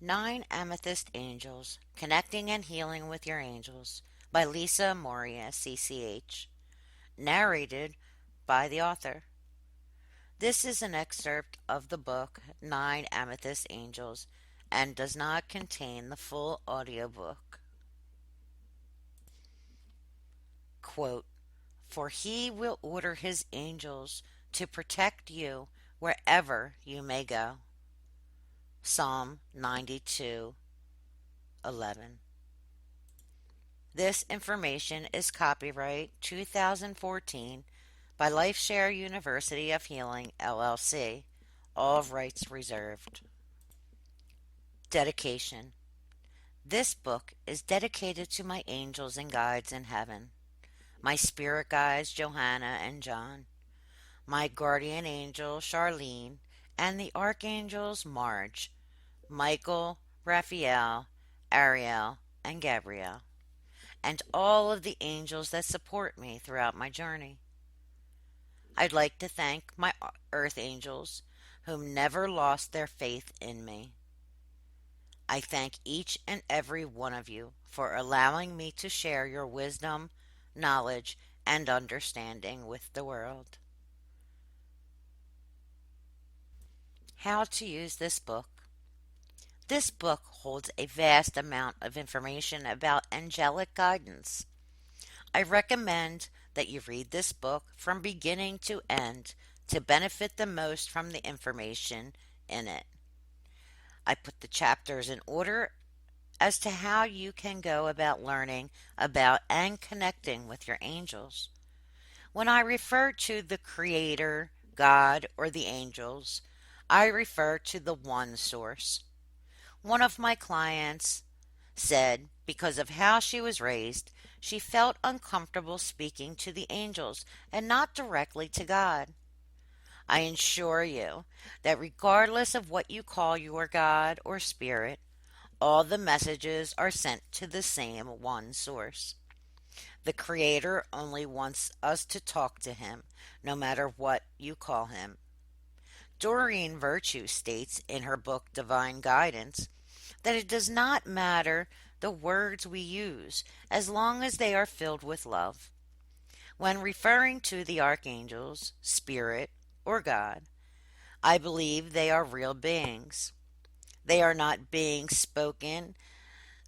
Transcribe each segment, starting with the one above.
Nine Amethyst Angels Connecting and Healing with Your Angels by Lisa Moria, CCH. Narrated by the author. This is an excerpt of the book Nine Amethyst Angels and does not contain the full audiobook. Quote, For he will order his angels to protect you wherever you may go. Psalm 92:11. This information is copyright 2014 by LifeShare University of Healing, LLC. All rights reserved. Dedication. This book is dedicated to my angels and guides in heaven, my spirit guides Johanna and John, my guardian angel Charlene, and the archangels Marge, Michael, Raphael, Ariel, and Gabriel, and all of the angels that support me throughout my journey. I'd like to thank my earth angels, whom never lost their faith in me. I thank each and every one of you for allowing me to share your wisdom, knowledge, and understanding with the world. How to use this book. This book holds a vast amount of information about angelic guidance. I recommend that you read this book from beginning to end to benefit the most from the information in it. I put the chapters in order as to how you can go about learning about and connecting with your angels. When I refer to the Creator, God, or the angels, I refer to the one source. One of my clients said because of how she was raised, she felt uncomfortable speaking to the angels and not directly to God. I assure you that regardless of what you call your God or spirit, all the messages are sent to the same one source. The Creator only wants us to talk to Him, no matter what you call Him. Doreen Virtue states in her book Divine Guidance that it does not matter the words we use as long as they are filled with love. When referring to the archangels, spirit, or God, I believe they are real beings. They are not beings spoken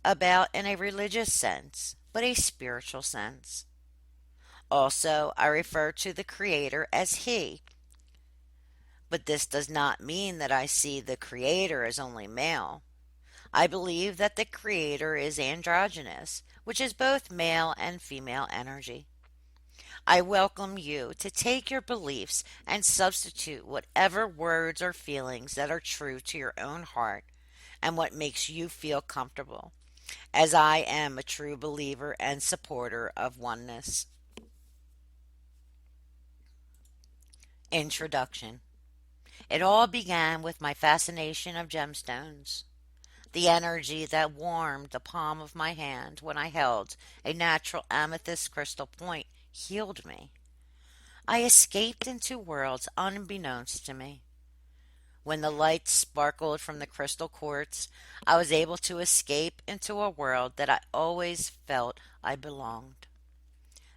about in a religious sense, but a spiritual sense. Also, I refer to the Creator as He, but this does not mean that I see the Creator as only male. I believe that the Creator is androgynous, which is both male and female energy. I welcome you to take your beliefs and substitute whatever words or feelings that are true to your own heart and what makes you feel comfortable, as I am a true believer and supporter of oneness. Introduction. It all began with my fascination of gemstones. The energy that warmed the palm of my hand when I held a natural amethyst crystal point healed me. I escaped into worlds unbeknownst to me. When the light sparkled from the crystal quartz, I was able to escape into a world that I always felt I belonged.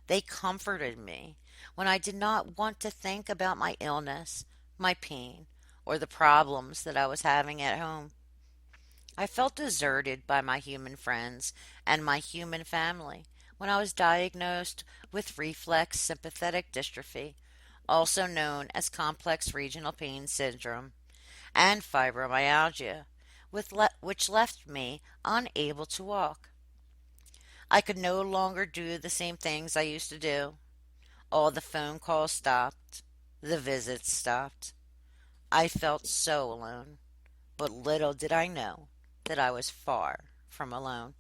They comforted me when I did not want to think about my illness, my pain, or the problems that I was having at home. I felt deserted by my human friends and my human family when I was diagnosed with reflex sympathetic dystrophy, also known as complex regional pain syndrome, and fibromyalgia, which left me unable to walk. I could no longer do the same things I used to do. All the phone calls stopped. The visits stopped. I felt so alone, but little did I know that I was far from alone.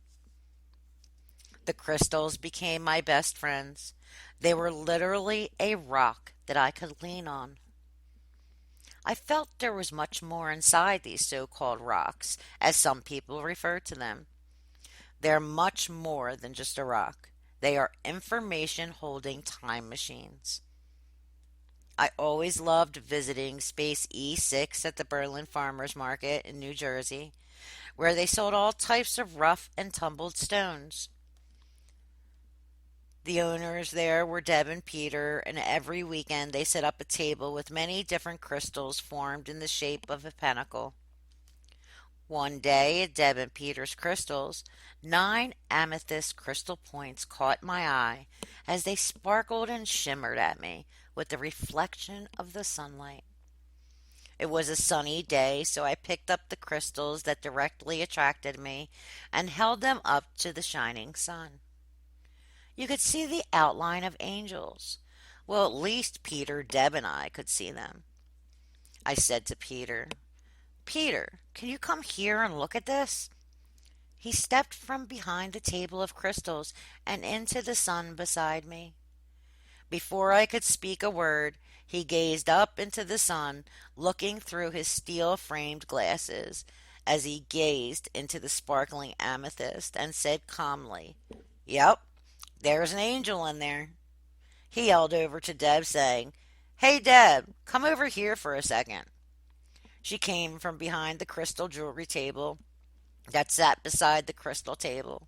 The crystals became my best friends. They were literally a rock that I could lean on. I felt there was much more inside these so called rocks, as some people refer to them. They're much more than just a rock. They are information holding time machines. I always loved visiting Space E6 at the Berlin Farmers Market in New Jersey, where they sold all types of rough and tumbled stones. The owners there were Deb and Peter, and every weekend they set up a table with many different crystals formed in the shape of a pentacle. One day at Deb and Peter's crystals, 9 amethyst crystal points caught my eye as they sparkled and shimmered at me with the reflection of the sunlight. It was a sunny day, so I picked up the crystals that directly attracted me and held them up to the shining sun. You could see the outline of angels. Well, at least Peter, Deb, and I could see them. I said to Peter, Peter, can you come here and look at this? He stepped from behind the table of crystals and into the sun beside me. Before I could speak a word, he gazed up into the sun, looking through his steel framed glasses as he gazed into the sparkling amethyst and said calmly, Yep, there's an angel in there. He yelled over to Deb, saying, Hey, Deb, come over here for a second. She came from behind the crystal jewelry table that sat beside the crystal table.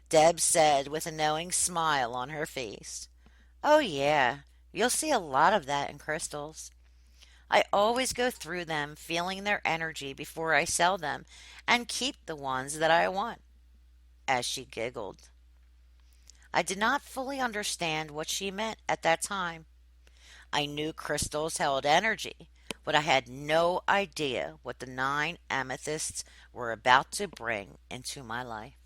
Deb said with a knowing smile on her face, Oh, yeah, you'll see a lot of that in crystals. I always go through them feeling their energy before I sell them and keep the ones that I want, as she giggled. I did not fully understand what she meant at that time. I knew crystals held energy, but I had no idea what the 9 amethysts were about to bring into my life.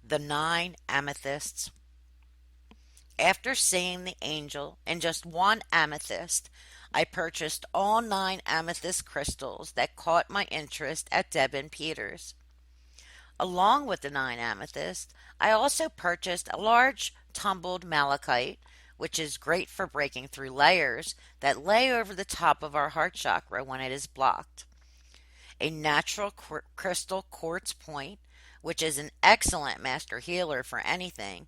The 9 amethysts. After seeing the angel in just one amethyst, I purchased all 9 amethyst crystals that caught my interest at Deb and Peters. Along with the 9 amethysts, I also purchased a large tumbled malachite, which is great for breaking through layers that lay over the top of our heart chakra when it is blocked. A natural crystal quartz point, which is an excellent master healer for anything.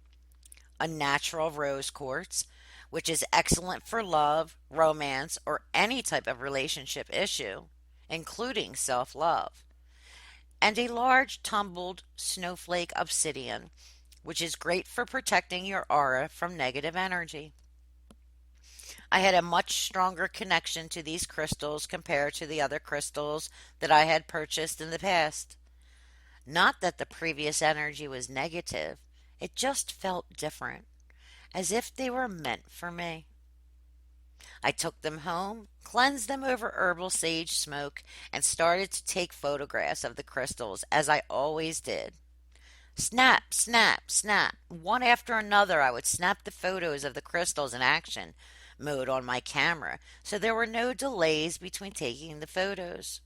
A natural rose quartz, which is excellent for love, romance, or any type of relationship issue, including self love. And a large tumbled snowflake obsidian, which is great for protecting your aura from negative energy. I had a much stronger connection to these crystals compared to the other crystals that I had purchased in the past. Not that the previous energy was negative, it just felt different, as if they were meant for me. I took them home, cleansed them over herbal sage smoke, and started to take photographs of the crystals as I always did. Snap, snap, snap. One after another, I would snap the photos of the crystals in action mode on my camera, so there were no delays between taking the photos.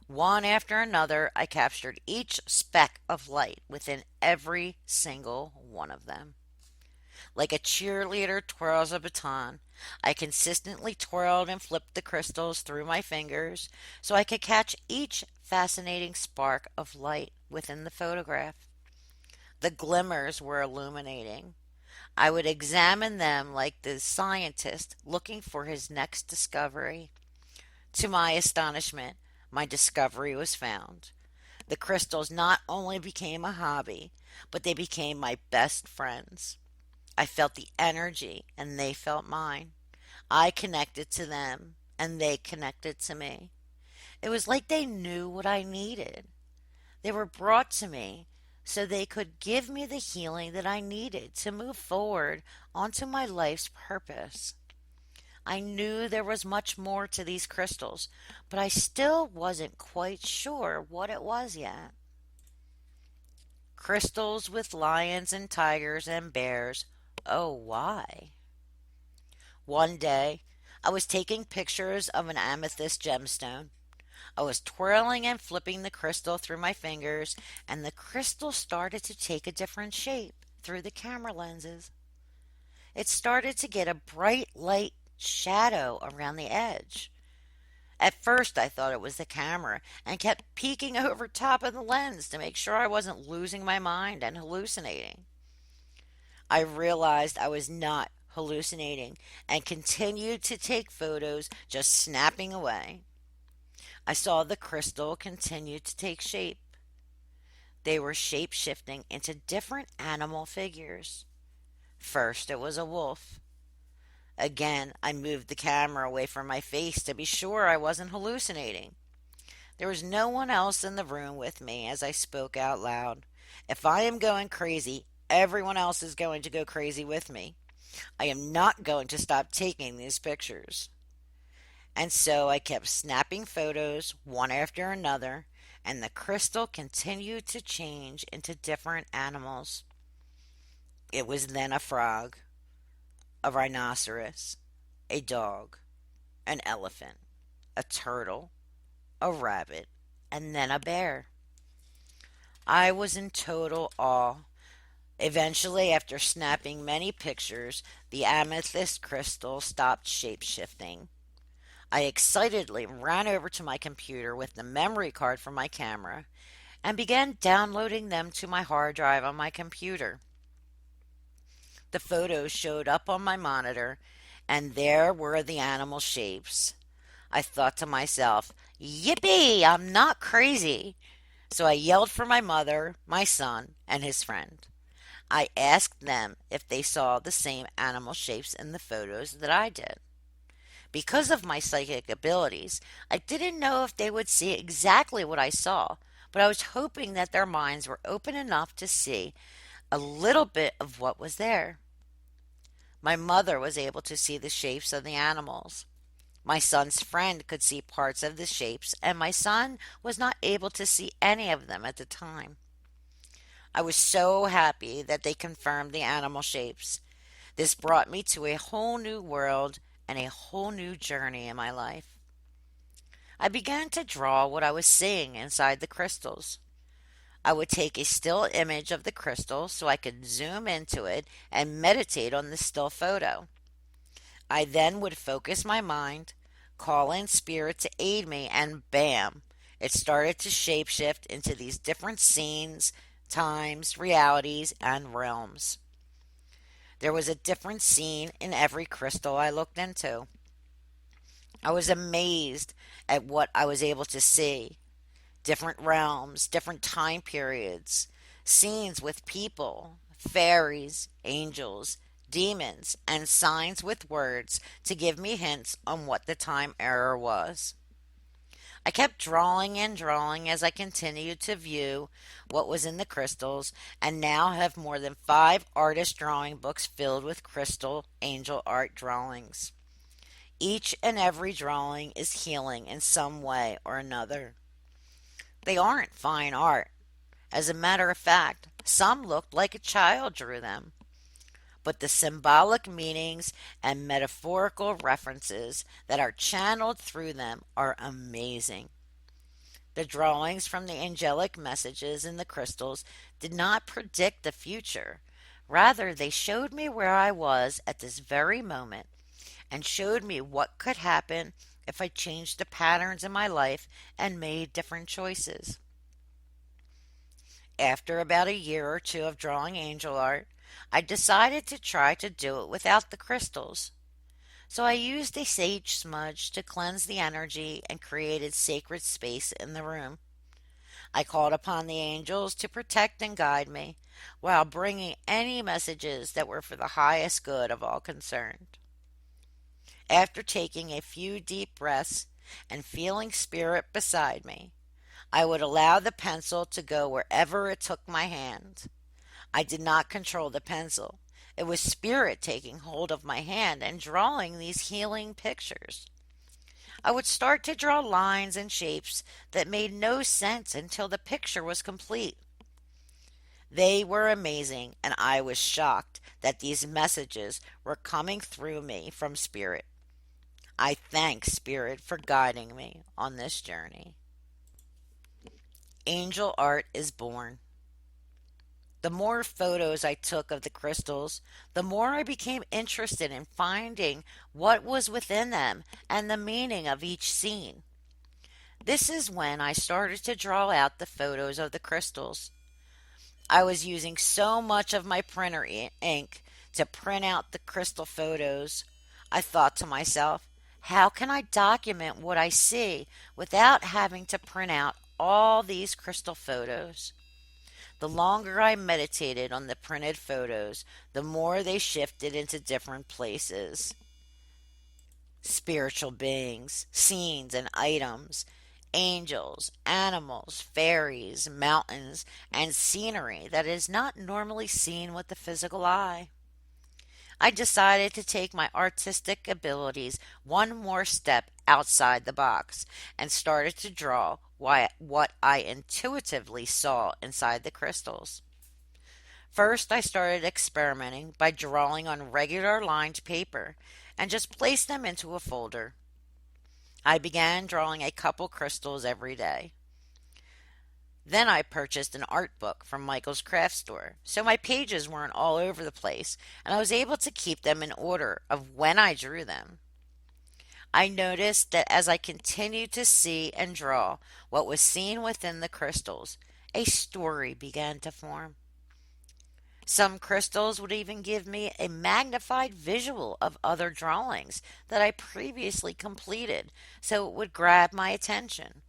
One after another, I captured each speck of light within every single one of them. Like a cheerleader twirls a baton, I consistently twirled and flipped the crystals through my fingers so I could catch each fascinating spark of light within the photograph. The glimmers were illuminating. I would examine them like the scientist looking for his next discovery. To my astonishment, my discovery was found. The crystals not only became a hobby, but they became my best friends. I felt the energy, and they felt mine. I connected to them, and they connected to me. It was like they knew what I needed. They were brought to me so they could give me the healing that I needed to move forward onto my life's purpose. I knew there was much more to these crystals, but I still wasn't quite sure what it was yet. Crystals with lions and tigers and bears. Oh, why? One day, I was taking pictures of an amethyst gemstone. I was twirling and flipping the crystal through my fingers, and the crystal started to take a different shape through the camera lenses. It started to get a bright light shadow around the edge. At first, I thought it was the camera and kept peeking over top of the lens to make sure I wasn't losing my mind and hallucinating. I realized I was not hallucinating, and continued to take photos, just snapping away. I saw the crystal continue to take shape. They were shape shifting into different animal figures. First, it was a wolf. Again, I moved the camera away from my face to be sure I wasn't hallucinating. There was no one else in the room with me as I spoke out loud. If I am going crazy, everyone else is going to go crazy with me. I am not going to stop taking these pictures. And so I kept snapping photos one after another, and the crystal continued to change into different animals. It was then a frog, a rhinoceros, a dog, an elephant, a turtle, a rabbit, and then a bear. I was in total awe. Eventually, after snapping many pictures, the amethyst crystal stopped shape shifting. I excitedly ran over to my computer with the memory card from my camera and began downloading them to my hard drive on my computer. The photos showed up on my monitor, and there were the animal shapes. I thought to myself, Yippee, I'm not crazy. So I yelled for my mother, my son, and his friend. I asked them if they saw the same animal shapes in the photos that I did. Because of my psychic abilities, I didn't know if they would see exactly what I saw, but I was hoping that their minds were open enough to see a little bit of what was there. My mother was able to see the shapes of the animals. My son's friend could see parts of the shapes, and my son was not able to see any of them at the time. I was so happy that they confirmed the animal shapes. This brought me to a whole new world and a whole new journey in my life. I began to draw what I was seeing inside the crystals. I would take a still image of the crystal so I could zoom into it and meditate on the still photo. I then would focus my mind, call in spirit to aid me, and bam, it started to shapeshift into these different scenes, times, realities, and realms. There was a different scene in every crystal I looked into. I was amazed at what I was able to see. Different realms, different time periods, scenes with people, fairies, angels, demons, and signs with words to give me hints on what the time era was. I kept drawing and drawing as I continued to view what was in the crystals, and now have more than 5 artist drawing books filled with crystal angel art drawings. Each and every drawing is healing in some way or another. They aren't fine art. As a matter of fact, some looked like a child drew them. But the symbolic meanings and metaphorical references that are channeled through them are amazing. The drawings from the angelic messages in the crystals did not predict the future. Rather, they showed me where I was at this very moment and showed me what could happen if I changed the patterns in my life and made different choices. After about a year or two of drawing angel art, I decided to try to do it without the crystals. So I used a sage smudge to cleanse the energy and created sacred space in the room. I called upon the angels to protect and guide me while bringing any messages that were for the highest good of all concerned. After taking a few deep breaths and feeling spirit beside me, I would allow the pencil to go wherever it took my hand. I did not control the pencil. It was spirit taking hold of my hand and drawing these healing pictures. I would start to draw lines and shapes that made no sense until the picture was complete. They were amazing, and I was shocked that these messages were coming through me from spirit. I thank spirit for guiding me on this journey. Angel art is born. The more photos I took of the crystals, the more I became interested in finding what was within them and the meaning of each scene. This is when I started to draw out the photos of the crystals. I was using so much of my printer ink to print out the crystal photos, I thought to myself, how can I document what I see without having to print out all these crystal photos? The longer I meditated on the printed photos, the more they shifted into different places, spiritual beings, scenes, and items, angels, animals, fairies, mountains, and scenery that is not normally seen with the physical eye. I decided to take my artistic abilities one more step outside the box and started to draw what I intuitively saw inside the crystals. First, I started experimenting by drawing on regular lined paper and just placed them into a folder. I began drawing a couple crystals every day. Then I purchased an art book from Michael's craft store, so my pages weren't all over the place, and I was able to keep them in order of when I drew them. I noticed that as I continued to see and draw what was seen within the crystals, a story began to form. Some crystals would even give me a magnified visual of other drawings that I previously completed, so it would grab my attention.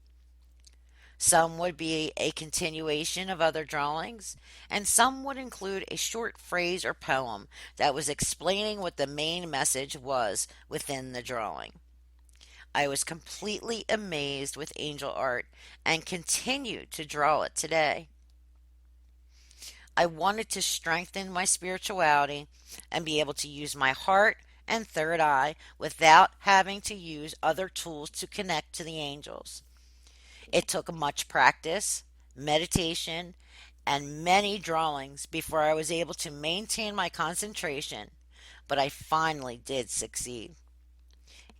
Some would be a continuation of other drawings, and some would include a short phrase or poem that was explaining what the main message was within the drawing. I was completely amazed with angel art and continue to draw it today. I wanted to strengthen my spirituality and be able to use my heart and third eye without having to use other tools to connect to the angels. It took much practice, meditation, and many drawings before I was able to maintain my concentration, but I finally did succeed.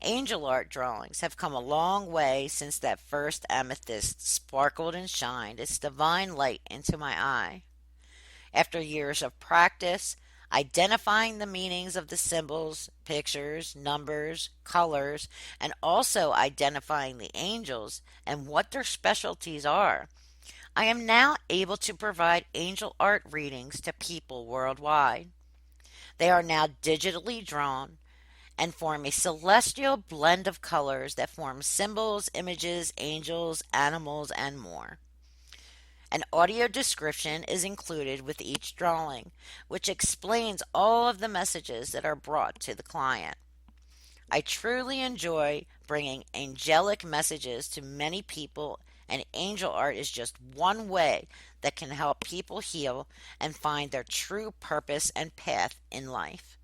Angel art drawings have come a long way since that first amethyst sparkled and shined its divine light into my eye. After years of practice, identifying the meanings of the symbols, pictures, numbers, colors, and also identifying the angels and what their specialties are, I am now able to provide angel art readings to people worldwide. They are now digitally drawn and form a celestial blend of colors that form symbols, images, angels, animals, and more. An audio description is included with each drawing, which explains all of the messages that are brought to the client. I truly enjoy bringing angelic messages to many people, and angel art is just one way that can help people heal and find their true purpose and path in life.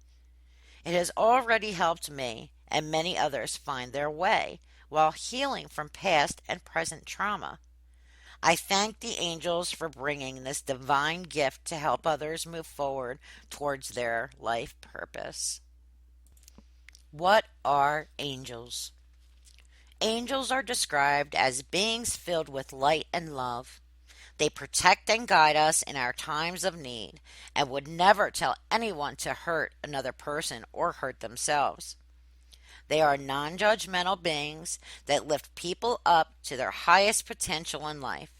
It has already helped me and many others find their way while healing from past and present trauma. I thank the angels for bringing this divine gift to help others move forward towards their life purpose. What are angels? Angels are described as beings filled with light and love. They protect and guide us in our times of need and would never tell anyone to hurt another person or hurt themselves. They are non-judgmental beings that lift people up to their highest potential in life.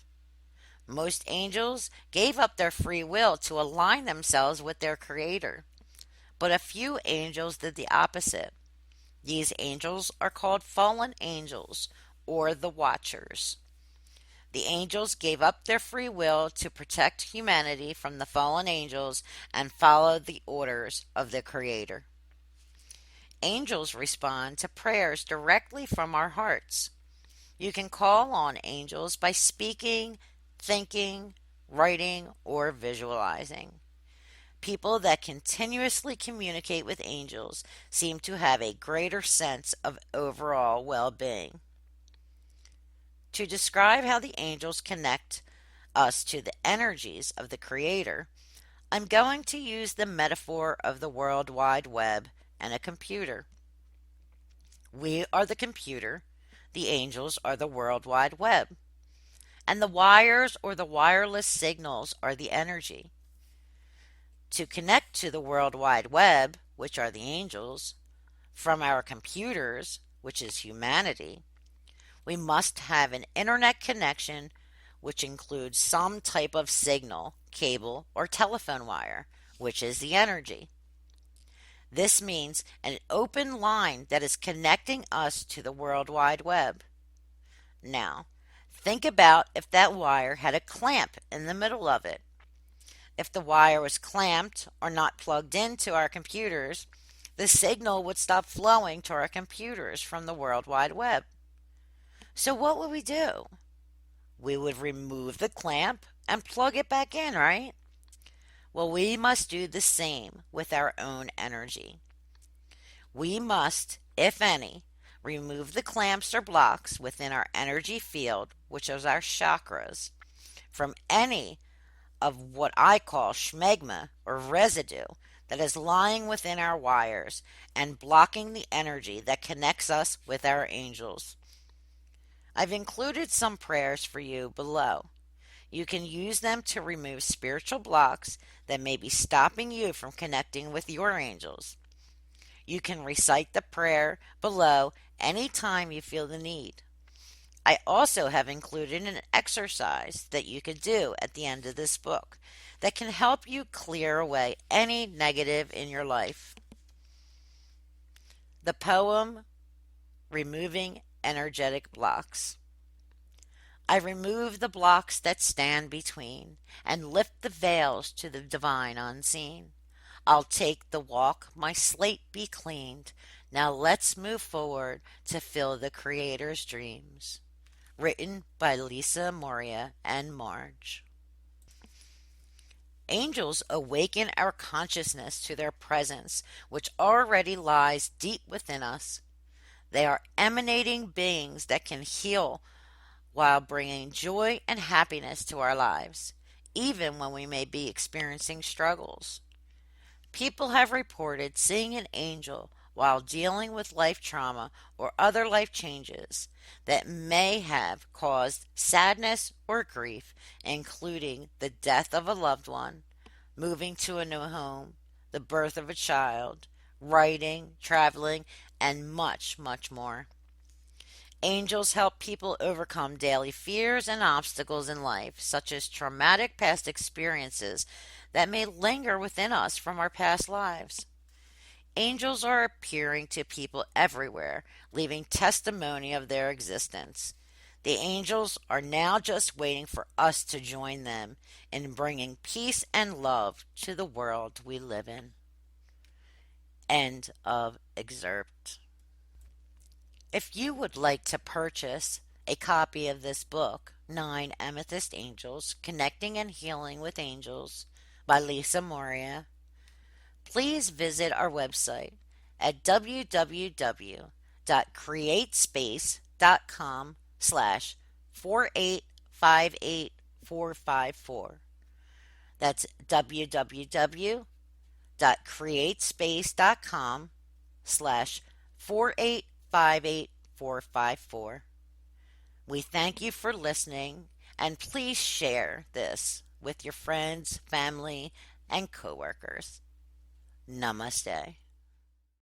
Most angels gave up their free will to align themselves with their Creator, but a few angels did the opposite. These angels are called fallen angels or the Watchers. The angels gave up their free will to protect humanity from the fallen angels and follow the orders of the Creator. Angels respond to prayers directly from our hearts. You can call on angels by speaking, thinking, writing, or visualizing. People that continuously communicate with angels seem to have a greater sense of overall well-being. To describe how the angels connect us to the energies of the Creator, I'm going to use the metaphor of the World Wide Web and a computer. We are the computer, the angels are the World Wide Web, and the wires or the wireless signals are the energy. To connect to the World Wide Web, which are the angels, from our computers, which is humanity, we must have an internet connection which includes some type of signal, cable, or telephone wire, which is the energy. This means an open line that is connecting us to the World Wide Web. Now, think about if that wire had a clamp in the middle of it. If the wire was clamped or not plugged into our computers, the signal would stop flowing to our computers from the World Wide Web. So, what would we do? We would remove the clamp and plug it back in, right? Well, we must do the same with our own energy. We must, if any, remove the clamps or blocks within our energy field, which is our chakras, from any of what I call schmegma or residue that is lying within our wires and blocking the energy that connects us with our angels. I've included some prayers for you below. You can use them to remove spiritual blocks that may be stopping you from connecting with your angels. You can recite the prayer below anytime you feel the need. I also have included an exercise that you could do at the end of this book that can help you clear away any negative in your life. The poem, Removing Energetic Blocks. I remove the blocks that stand between and lift the veils to the divine unseen. I'll take the walk, my slate be cleaned. Now let's move forward to fill the Creator's dreams. Written by Lisa Moria and Marge. Angels awaken our consciousness to their presence, which already lies deep within us. They are emanating beings that can heal while bringing joy and happiness to our lives, even when we may be experiencing struggles. People have reported seeing an angel while dealing with life trauma or other life changes that may have caused sadness or grief, including the death of a loved one, moving to a new home, the birth of a child, writing, traveling, and much, much more. Angels help people overcome daily fears and obstacles in life, such as traumatic past experiences that may linger within us from our past lives. Angels are appearing to people everywhere, leaving testimony of their existence. The angels are now just waiting for us to join them in bringing peace and love to the world we live in. End of excerpt. If you would like to purchase a copy of this book, 9 Amethyst Angels, Connecting and Healing with Angels by Lisa Moria, please visit our website at www.createspace.com/4858454. That's www.createspace.com/4858454. We thank you for listening, and please share this with your friends, family, and coworkers. Namaste.